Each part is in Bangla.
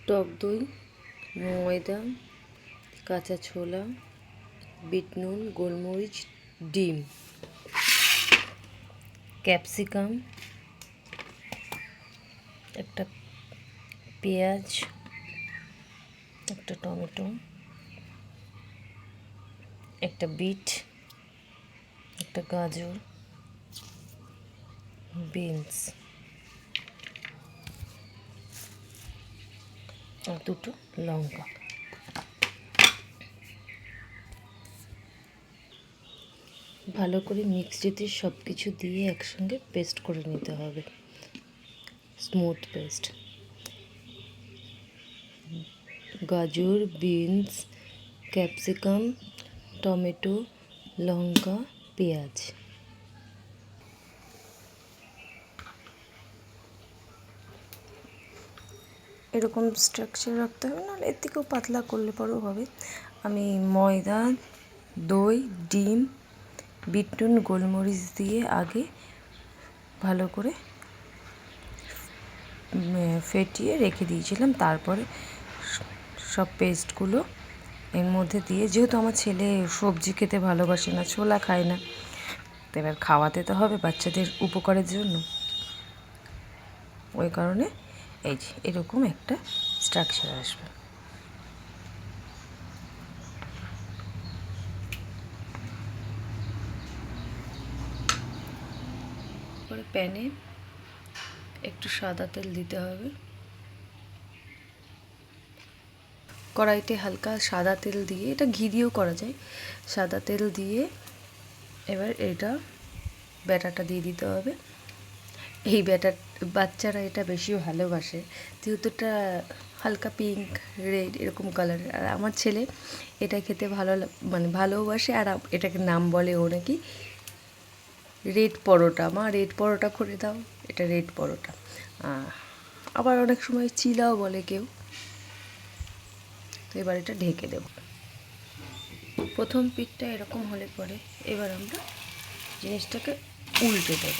টক দই, ময়দা, কাঁচা ছোলা, বিট নুন, গোলমরিচ, ডিম, ক্যাপসিকাম, একটা পেঁয়াজ, একটা টমেটো, একটা বিট, একটা গাজর, বিনস আর দুটো লঙ্কা। ভালো করে মিক্সিতে সব কিছু দিয়ে একসঙ্গে পেস্ট করে নিতে হবে, স্মুথ পেস্ট। গাজর, বিনস, ক্যাপসিকাম, টমেটো, লঙ্কা, পেঁয়াজ। এরকম স্ট্রাকচার রাখতে হবে, নাহলে এর থেকেও পাতলা করলে পরেও হবে। আমি ময়দা, দই, ডিম, বিট নুন, গোলমরিচ দিয়ে আগে ভালো করে ফেটিয়ে রেখে দিয়েছিলাম। তারপরে সব পেস্টগুলো এর মধ্যে দিয়ে, যেহেতু আমার ছেলে সবজি খেতে ভালোবাসে না, ছোলা খায় না, তো এবার খাওয়াতে তো হবে বাচ্চাদের উপকারের জন্য, ওই কারণে এই যে এরকম একটা স্ট্রাকচার আসবে। পরে প্যানে একটু সাদা তেল দিতে হবে, কড়াইতে হালকা সাদা তেল দিয়ে, এটা ঘি দিয়েও করা যায়, সাদা তেল দিয়ে এবার এটা ব্যাটারটা দিয়ে দিতে হবে। এই ব্যাটার বাচ্চারা এটা বেশি ভালোবাসে, যেহেতু এটা হালকা পিঙ্ক রেড এরকম কালারের। আর আমার ছেলে এটা খেতে মানে ভালোবাসে, আর এটাকে নাম বলে ও নাকি রেড পরোটা। মা রেড পরোটা করে দাও, এটা রেড পরোটা। আবার অনেক সময় চিলাও বলে কেউ। তো এবার এটা ঢেকে দেব। প্রথম পিঠটা এরকম হলে পরে এবার আমরা জিনিসটাকে উল্টে দেব,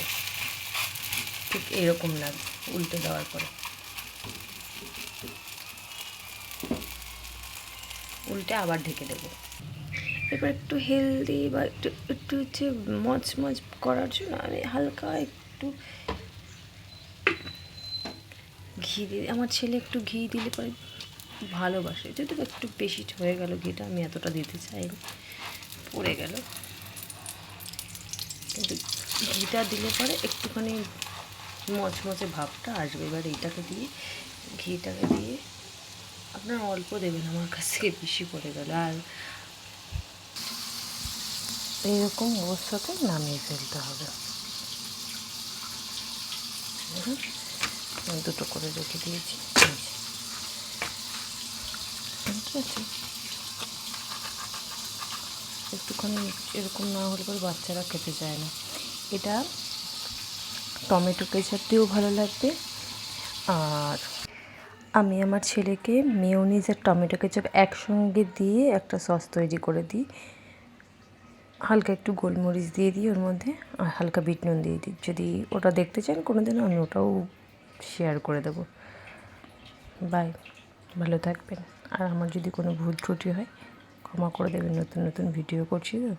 ঠিক এরকম লাগবে উল্টে দেওয়ার পরে। উল্টে আবার ঢেকে দেবো। এবার একটু হেলদি বা একটু একটু হচ্ছে মচমচ করার জন্য আমি হালকা একটু ঘি দিয়ে, আমার ছেলে একটু ঘি দিলে পরে ভালোবাসে, যদি একটু বেশি হয়ে গেল ঘিটা, আমি এতটা দিতে চাইনি, পড়ে গেল। কিন্তু ঘিটা দিলে পরে একটুখানি মচমচে ভাবটা আসবে। এবার এইটাকে দিয়ে, ঘিটাকে দিয়ে আপনারা অল্প দেবেন, আমার কাছ থেকে বেশি পড়ে গেল। আর এইরকম অবস্থাতে নামিয়ে ফেলতে হবে। দুটো করে রেখে দিয়েছি, ঠিক আছে। একটুখানি এরকম না হলে পরে বাচ্চারা খেতে চায় না। এটা টমেটো কেচাপ দিয়েও ভালো লাগবে। আর আমি আমার ছেলেকে মেয়োনিজ আর টমেটো কেচাপ একসঙ্গে দিয়ে একটা সস তৈরি করে দিই, হালকা একটু গোলমরিচ দিয়ে দিই ওর মধ্যে, আর হালকা বিট নুন দিয়ে দিই। যদি ওটা দেখতে চান কোনো দিন, আমি ওটাও শেয়ার করে দেবো। বাই, ভালো থাকবেন। আর আমার যদি কোনো ভুল ত্রুটি হয় ক্ষমা করে দেবেন, নতুন নতুন ভিডিও করছি তো।